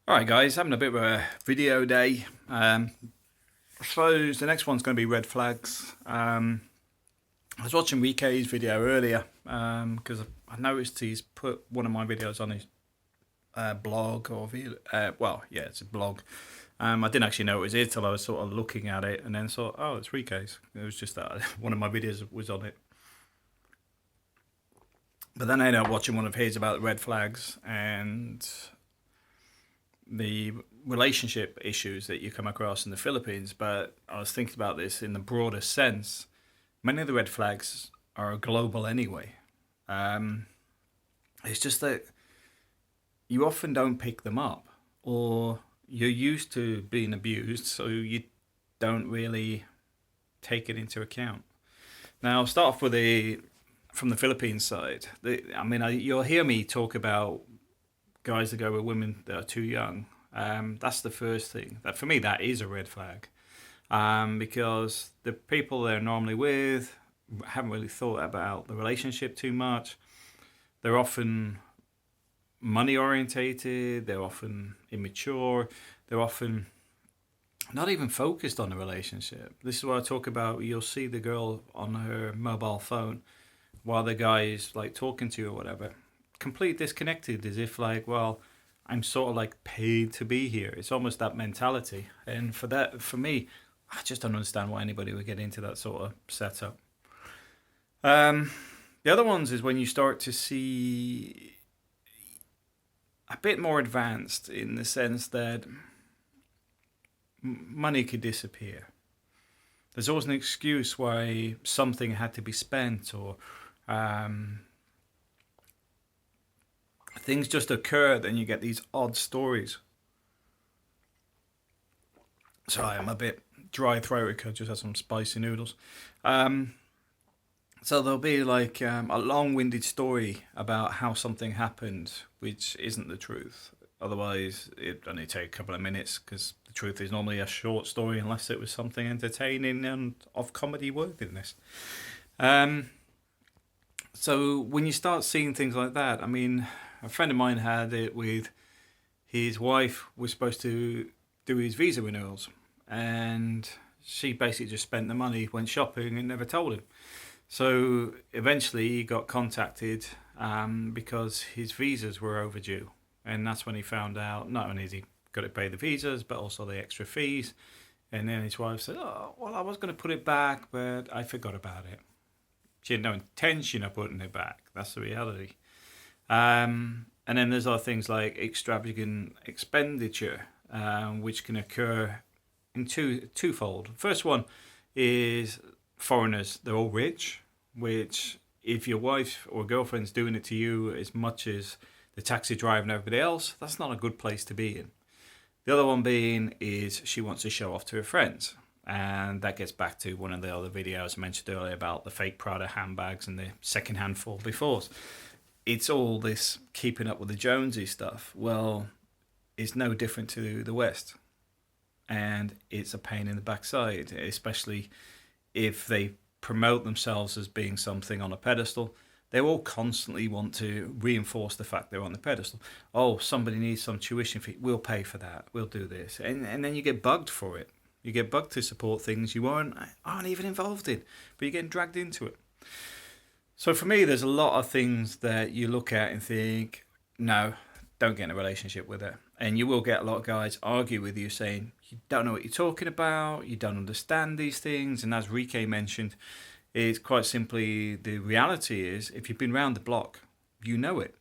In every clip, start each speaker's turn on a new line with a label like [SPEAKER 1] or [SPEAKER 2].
[SPEAKER 1] Alright guys, having a bit of a video day. I suppose the next one's going to be red flags. I was watching Rike's video earlier because I noticed he's put one of my videos on his blog or yeah, it's a blog. I didn't actually know it was it till I was sort of looking at it and then thought, oh, it's Rike's. It was just that one of my videos was on it. But then I ended up watching one of his about the red flags and the relationship issues that you come across in the Philippines. But I was thinking about this in the broader sense. Many of the red flags are global anyway. It's just that you often don't pick them up, or you're used to being abused, so you don't really take it into account. Now, I'll start off with from the Philippines side. You'll hear me talk about guys that go with women that are too young. That's the first thing. That for me, that is a red flag, because the people they're normally with haven't really thought about the relationship too much. They're often money orientated. They're often immature. They're often not even focused on the relationship. This is what I talk about. You'll see the girl on her mobile phone while the guy is like talking to you or whatever, completely disconnected, as if like, well, I'm sort of like paid to be here. It's almost that mentality. And for me, I just don't understand why anybody would get into that sort of setup. The other ones is when you start to see a bit more advanced in the sense that money could disappear. There's always an excuse why something had to be spent, or things just occur, then you get these odd stories. Sorry, I'm a bit dry throated because I just had some spicy noodles. So there'll be like a long-winded story about how something happened, which isn't the truth. Otherwise, it'd only take a couple of minutes, because the truth is normally a short story unless it was something entertaining and of comedy worthiness. So when you start seeing things like that, I mean, a friend of mine had it with his wife was supposed to do his visa renewals, and she basically just spent the money, went shopping, and never told him. So eventually he got contacted because his visas were overdue. And that's when he found out not only has he got to pay the visas, but also the extra fees. And then his wife said, oh, well, I was going to put it back, but I forgot about it. She had no intention of putting it back. That's the reality. And then there's other things like extravagant expenditure, which can occur in twofold. First one is foreigners. They're all rich, which if your wife or girlfriend's doing it to you as much as the taxi driver and everybody else, that's not a good place to be in. The other one being is she wants to show off to her friends. And that gets back to one of the other videos I mentioned earlier about the fake Prada handbags and the second-hand 4x4s. It's all this keeping up with the Jonesy stuff. Well, it's no different to the West. And it's a pain in the backside, especially if they promote themselves as being something on a pedestal. They all constantly want to reinforce the fact they're on the pedestal. Oh, somebody needs some tuition fee. We'll pay for that. We'll do this. And then you get bugged for it. You get bugged to support things you aren't even involved in, but you're getting dragged into it. So for me, there's a lot of things that you look at and think, no, don't get in a relationship with her. And you will get a lot of guys argue with you saying, you don't know what you're talking about, you don't understand these things. And as Rike mentioned, it's quite simply the reality is, if you've been round the block, you know it.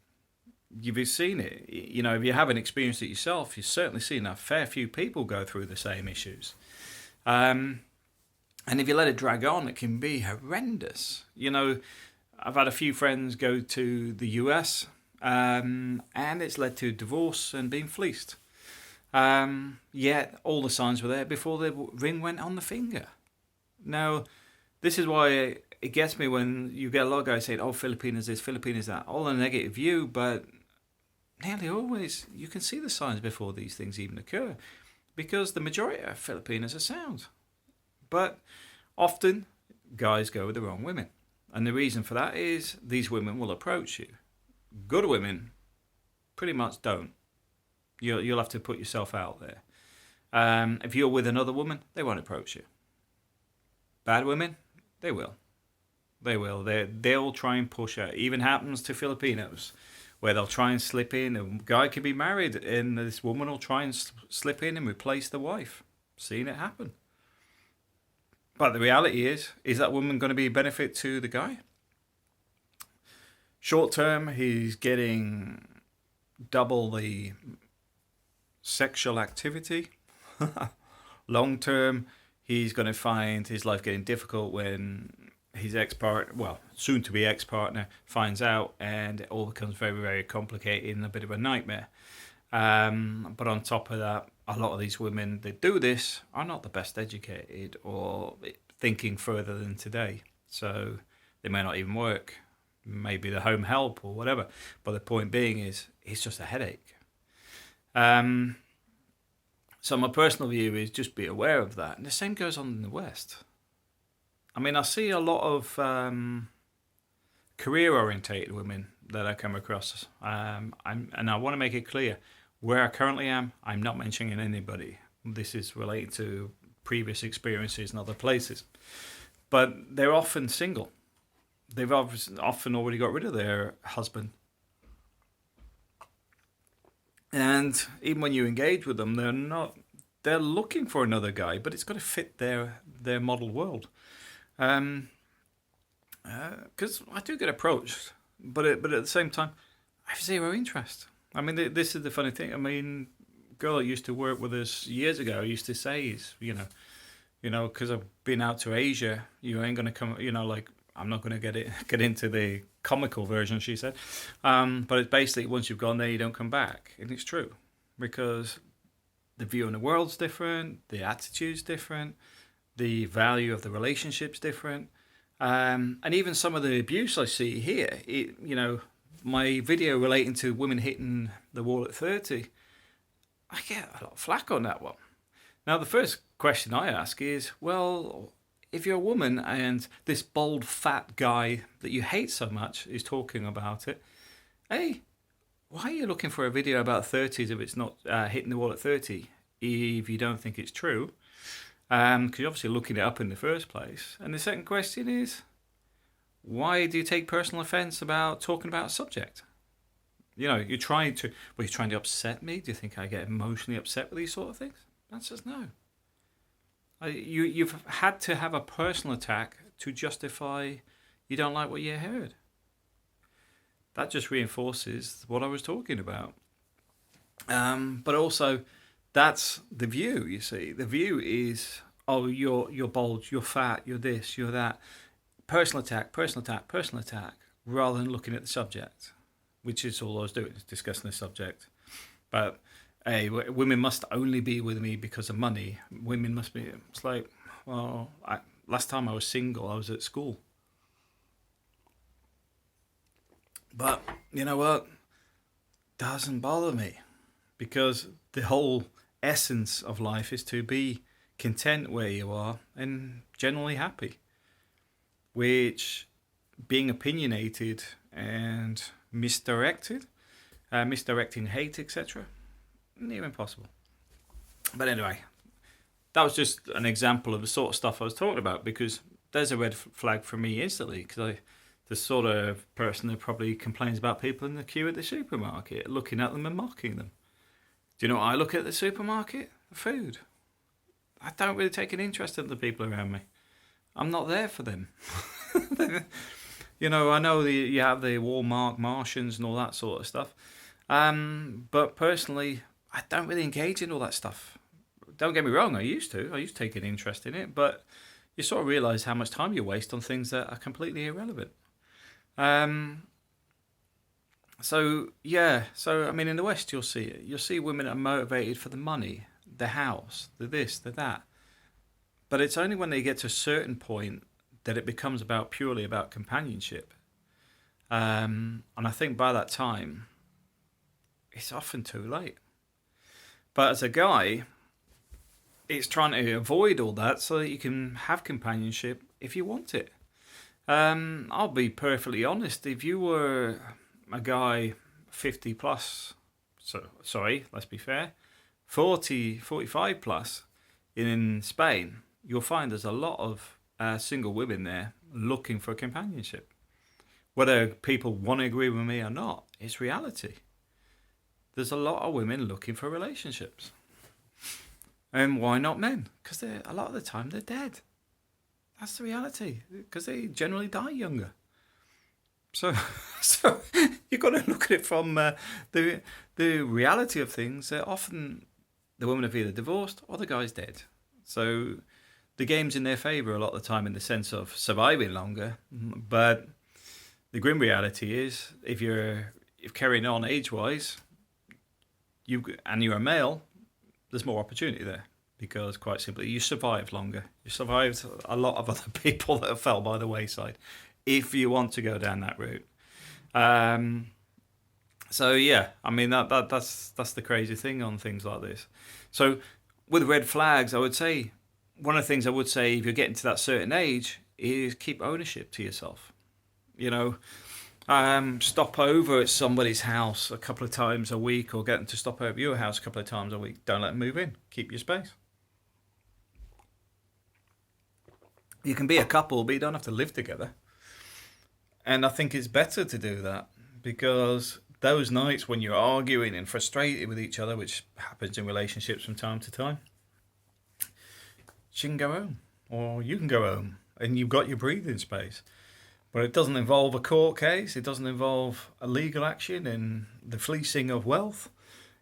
[SPEAKER 1] You've seen it. You know, if you haven't experienced it yourself, you've certainly seen a fair few people go through the same issues. And if you let it drag on, it can be horrendous. You know, I've had a few friends go to the US, and it's led to divorce and being fleeced. Yet all the signs were there before the ring went on the finger. Now, this is why it gets me when you get a lot of guys saying, oh, Filipinas this, Filipinas that, all a negative view, but nearly always you can see the signs before these things even occur, because the majority of Filipinas are sound. But often guys go with the wrong women. And the reason for that is these women will approach you. Good women pretty much don't. You'll have to put yourself out there. If you're with another woman, they won't approach you. Bad women, they will. They will. They'll try and push out. It even happens to Filipinos, where they'll try and slip in. A guy could be married, and this woman will try and slip in and replace the wife. Seen it happen. But the reality is that woman going to be a benefit to the guy? Short term, he's getting double the sexual activity. Long term, he's going to find his life getting difficult when his soon to be ex-partner finds out, and it all becomes very, very complicated and a bit of a nightmare. But on top of that, a lot of these women that do this are not the best educated or thinking further than today. So they may not even work. Maybe the home help or whatever. But the point being is, it's just a headache. So my personal view is just be aware of that. And the same goes on in the West. I mean, I see a lot of career-orientated women that I come across. And I want to make it clear, where I currently am, I'm not mentioning anybody. This is related to previous experiences in other places. But they're often single. They've often already got rid of their husband. And even when you engage with them, they're looking for another guy, but it's got to fit their model world. Because I do get approached, but at the same time, I have zero interest. I mean, this is the funny thing. I mean, a girl that used to work with us years ago used to say, because I've been out to Asia, you ain't gonna come, like, I'm not gonna get into the comical version, she said, but it's basically once you've gone there, you don't come back, and it's true, because the view on the world's different, the attitude's different, the value of the relationship's different, and even some of the abuse I see here. My video relating to women hitting the wall at 30, I get a lot of flack on that one. Now, the first question I ask is, well, if you're a woman and this bald, fat guy that you hate so much is talking about it, hey, why are you looking for a video about 30s if it's not hitting the wall at 30, if you don't think it's true? Because you're obviously looking it up in the first place. And the second question is, why do you take personal offence about talking about a subject? You're trying to upset me? Do you think I get emotionally upset with these sort of things? The answer is no. You've had to have a personal attack to justify you don't like what you heard. That just reinforces what I was talking about. But also, that's the view, you see. The view is, oh, you're bold, you're fat, you're this, you're that. Personal attack, rather than looking at the subject, which is all I was doing, is discussing the subject. But, hey, women must only be with me because of money. Women must be, it's like, well, last time I was single, I was at school. But, you know what? Doesn't bother me, because the whole essence of life is to be content where you are and generally happy, which being opinionated and misdirecting hate, etc., near impossible. But anyway, that was just an example of the sort of stuff I was talking about, because there's a red flag for me instantly, because the sort of person that probably complains about people in the queue at the supermarket, looking at them and mocking them. Do you know what I look at the supermarket? Food. I don't really take an interest in the people around me. I'm not there for them. I know you have the Walmart Martians and all that sort of stuff. But personally, I don't really engage in all that stuff. Don't get me wrong, I used to take an interest in it, but you sort of realise how much time you waste on things that are completely irrelevant. So I mean, in the West, you'll see it. You'll see women that are motivated for the money, the house, the this, the that. But it's only when they get to a certain point that it becomes purely about companionship. And I think by that time, it's often too late. But as a guy, it's trying to avoid all that so that you can have companionship if you want it. I'll be perfectly honest. If you were a guy 50 plus, sorry, let's be fair, 40, 45 plus in Spain, you'll find there's a lot of single women there looking for companionship. Whether people want to agree with me or not, it's reality. There's a lot of women looking for relationships. And why not men? Because a lot of the time they're dead. That's the reality. Because they generally die younger. So you've got to look at it from the reality of things. Often the women have either divorced or the guy's dead. So the game's in their favour a lot of the time in the sense of surviving longer. But the grim reality is, if you're carrying on age-wise, you're a male, there's more opportunity there. Because quite simply, you survived longer. You survived a lot of other people that have fell by the wayside, if you want to go down that route. So yeah, I mean that's the crazy thing on things like this. So with red flags, I would say one of the things I would say if you're getting to that certain age is keep ownership to yourself. You know, stop over at somebody's house a couple of times a week, or get them to stop over at your house a couple of times a week. Don't let them move in. Keep your space. You can be a couple, but you don't have to live together. And I think it's better to do that, because those nights when you're arguing and frustrated with each other, which happens in relationships from time to time, she can go home, or you can go home, and you've got your breathing space. But it doesn't involve a court case, it doesn't involve a legal action and the fleecing of wealth.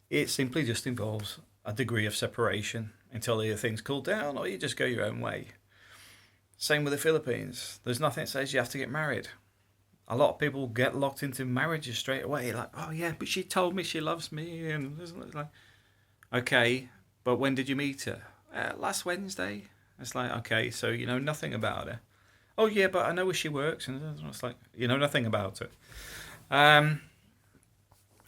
[SPEAKER 1] It simply just involves a degree of separation until either things cool down or you just go your own way. Same with the Philippines. There's nothing that says you have to get married. A lot of people get locked into marriages straight away. Like, oh yeah, but she told me she loves me. And it's like, okay, but when did you meet her? Last Wednesday. It's like, okay, so you know nothing about her. Oh yeah, but I know where she works. And it's like, you know nothing about it.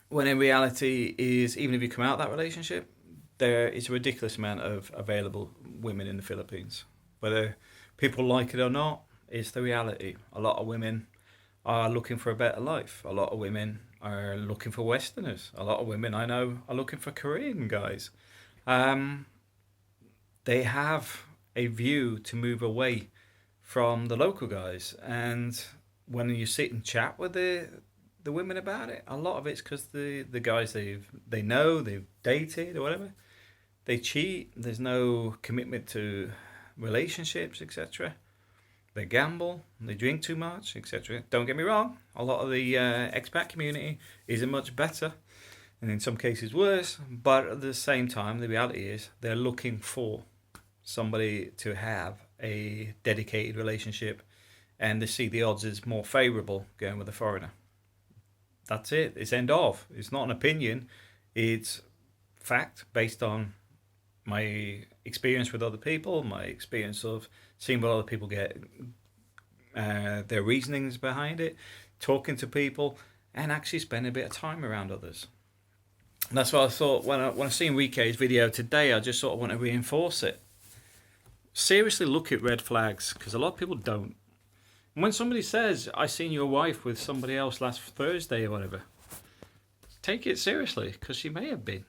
[SPEAKER 1] When in reality is, even if you come out of that relationship, there is a ridiculous amount of available women in the Philippines. Whether people like it or not, it's the reality. A lot of women are looking for a better life. A lot of women are looking for Westerners. A lot of women I know are looking for Korean guys. They have a view to move away from the local guys. And when you sit and chat with the women about it, a lot of it's because the guys they know, they've dated or whatever, they cheat. There's no commitment to relationships, etc. They gamble, they drink too much, etc. Don't get me wrong, a lot of the expat community isn't much better, and in some cases worse, but at the same time, the reality is they're looking for somebody to have a dedicated relationship, and they see the odds is more favourable going with a foreigner. That's it, it's end of. It's not an opinion, it's fact based on my experience with other people, my experience of seeing what other people get, their reasonings behind it, talking to people, and actually spending a bit of time around others. And that's what I thought when I see Enrique's video today. I just sort of want to reinforce it. Seriously, look at red flags, because a lot of people don't. And when somebody says, "I seen your wife with somebody else last Thursday" or whatever, take it seriously, because she may have been.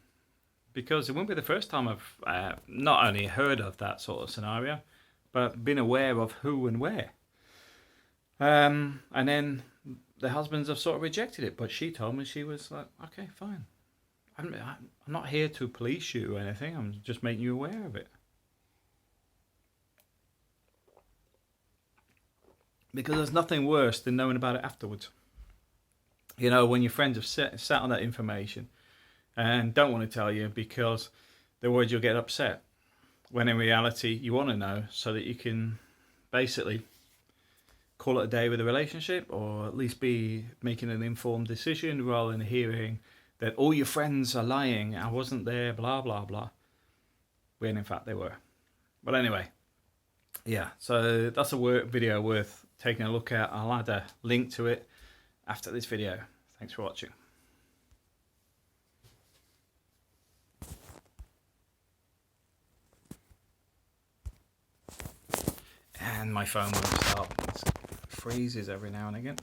[SPEAKER 1] Because it won't be the first time I've not only heard of that sort of scenario, but been aware of who and where. And then the husbands have sort of rejected it, but she told me, she was like, okay, fine. I'm not here to police you or anything, I'm just making you aware of it. Because there's nothing worse than knowing about it afterwards. You know, when your friends have sat on that information and don't want to tell you because they're worried you'll get upset, when in reality you want to know so that you can basically call it a day with a relationship, or at least be making an informed decision rather than hearing that all your friends are lying, I wasn't there, blah blah blah, when in fact they were. But anyway, yeah, so that's a video worth taking a look at. I'll add a link to it after this video. Thanks for watching. And my phone won't start. It freezes every now and again.